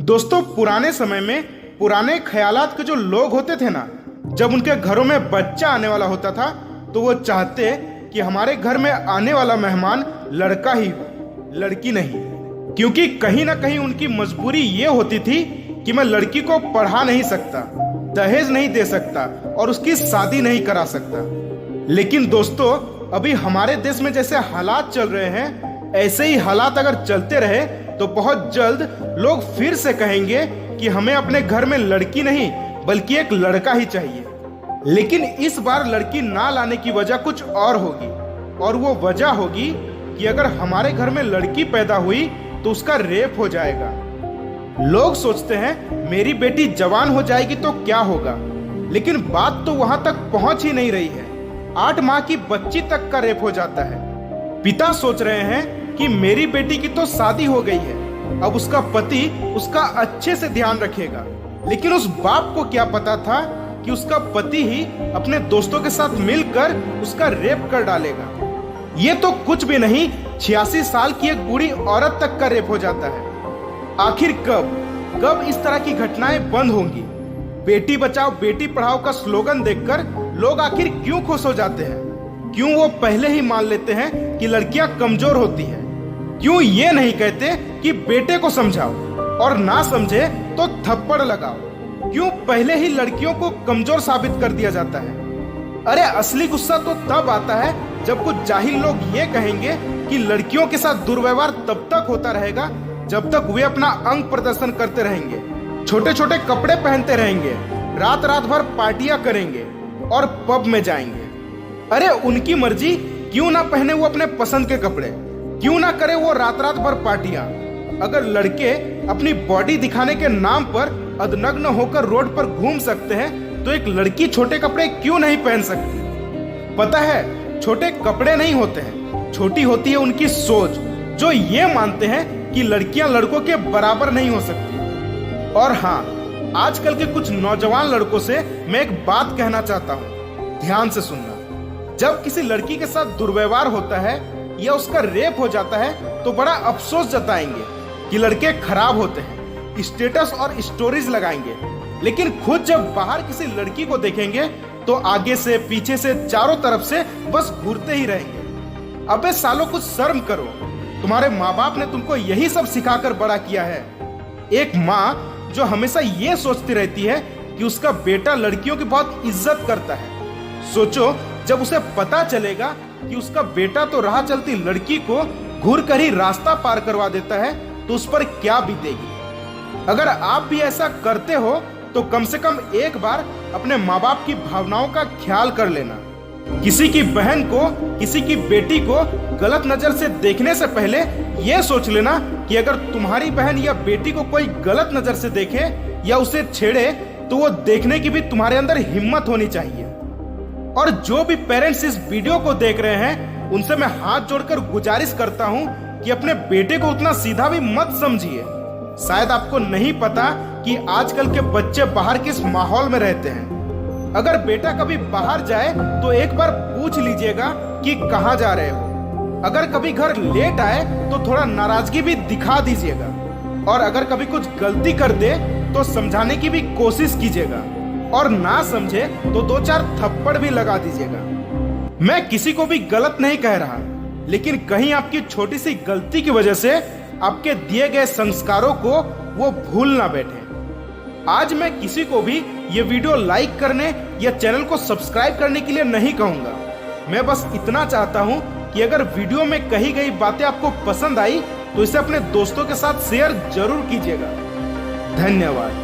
दोस्तों, पुराने समय में पुराने ख्यालात के जो लोग होते थे ना, जब उनके घरों में बच्चा आने वाला होता था तो वो चाहते कि हमारे घर में आने वाला मेहमान लड़का ही हो, लड़की नहीं। क्योंकि कहीं ना कहीं उनकी मजबूरी ये होती थी कि मैं लड़की को पढ़ा नहीं सकता, दहेज नहीं दे सकता और उसकी शादी नहीं करा सकता। लेकिन दोस्तों, अभी हमारे देश में जैसे हालात चल रहे हैं, ऐसे ही हालात अगर चलते रहे तो बहुत जल्द लोग फिर से कहेंगे कि हमें अपने घर में लड़की नहीं बल्कि एक लड़का ही चाहिए। लेकिन इस बार लड़की ना लाने की वजह कुछ और होगी, और वो वजह होगी कि अगर हमारे घर में लड़की पैदा हुई तो उसका रेप हो जाएगा। लोग सोचते हैं मेरी बेटी जवान हो जाएगी तो क्या होगा, लेकिन बात तो वहां तक पहुंच ही नहीं रही है। 8 माह की बच्ची तक का रेप हो जाता है। पिता सोच रहे हैं कि मेरी बेटी की तो शादी हो गई है, अब उसका पति उसका अच्छे से ध्यान रखेगा। लेकिन उस बाप को क्या पता था कि उसका पति ही अपने दोस्तों के साथ मिलकर उसका रेप कर डालेगा। ये तो कुछ भी नहीं, 86 साल की एक बूढ़ी औरत तक का रेप हो जाता है। आखिर कब इस तरह की घटनाएं बंद होंगी? बेटी बचाओ बेटी पढ़ाओ का स्लोगन देखकर लोग आखिर क्यों खुश हो जाते हैं? क्यों वो पहले ही मान लेते हैं कि लड़कियां कमजोर होती हैं? क्यों ये नहीं कहते कि बेटे को समझाओ और ना समझे तो थप्पड़ लगाओ? क्यों पहले ही लड़कियों को कमजोर साबित कर दिया जाता है? अरे असली गुस्सा तो तब आता है जब कुछ जाहिल लोग ये कहेंगे कि लड़कियों के साथ दुर्व्यवहार तब तक होता रहेगा जब तक वे अपना अंग प्रदर्शन करते रहेंगे, छोटे छोटे कपड़े पहनते रहेंगे, रात रात भर पार्टियां करेंगे और पब में जाएंगे। अरे उनकी मर्जी, क्यों ना पहने वो अपने पसंद के कपड़े, क्यों ना करे वो रात रात भर पार्टियां। अगर लड़के अपनी बॉडी दिखाने के नाम पर अधनग्न होकर रोड पर घूम सकते हैं तो एक लड़की छोटे कपड़े क्यों नहीं पहन सकती? पता है, छोटे कपड़े नहीं होते हैं, छोटी होती है उनकी सोच, जो ये मानते हैं कि लड़कियां लड़कों के बराबर नहीं हो सकती। और हाँ, आजकल के कुछ नौजवान लड़कों से मैं एक बात कहना चाहता हूँ, ध्यान से सुनना। जब किसी लड़की के साथ दुर्व्यवहार होता है या उसका रेप हो जाता है तो बड़ा अफसोस जताएंगे कि लड़के खराब होते हैं, स्टेटस और स्टोरीज लगाएंगे। लेकिन खुद जब बाहर किसी लड़की को देखेंगे तो आगे से पीछे से चारों तरफ से बस घूरते ही रहेंगे। अबे सालों, कुछ शर्म करो। तुम्हारे माँ बाप ने तुमको यही सब सिखाकर बड़ा किया है। एक माँ जो हमेशा ये सोचती रहती है कि उसका बेटा लड़कियों की बहुत इज्जत करता है, सोचो जब उसे पता चलेगा कि उसका बेटा तो राह चलती लड़की को घूर कर ही रास्ता पार करवा देता है तो उस पर क्या बीतेगी। अगर आप भी ऐसा करते हो तो कम से कम एक बार अपने माँ बाप की भावनाओं का ख्याल कर लेना। किसी की बहन को, किसी की बेटी को गलत नजर से देखने से पहले यह सोच लेना कि अगर तुम्हारी बहन या बेटी को कोई गलत नजर से देखे या उसे छेड़े तो वो देखने की भी तुम्हारे अंदर हिम्मत होनी चाहिए। और जो भी पेरेंट्स इस वीडियो को देख रहे हैं उनसे मैं हाथ जोड़कर गुजारिश करता हूं कि अपने बेटे को उतना सीधा भी मत समझिए। शायद आपको नहीं पता कि आजकल के बच्चे बाहर किस माहौल में रहते हैं। अगर बेटा कभी बाहर जाए तो एक बार पूछ लीजिएगा कि कहाँ जा रहे हो। अगर कभी घर लेट आए तो थोड़ा नाराजगी भी दिखा दीजिएगा, और अगर कभी कुछ गलती कर दे तो समझाने की भी कोशिश कीजिएगा, और ना समझे तो 2-4 थप्पड़ भी लगा दीजिएगा। मैं किसी को भी गलत नहीं कह रहा, लेकिन कहीं आपकी छोटी सी गलती की वजह से आपके दिए गए संस्कारों को वो भूल ना बैठे। आज मैं किसी को भी ये वीडियो लाइक करने या चैनल को सब्सक्राइब करने के लिए नहीं कहूंगा। मैं बस इतना चाहता हूं कि अगर वीडियो में कही गई बातें आपको पसंद आई तो इसे अपने दोस्तों के साथ शेयर जरूर कीजिएगा। धन्यवाद।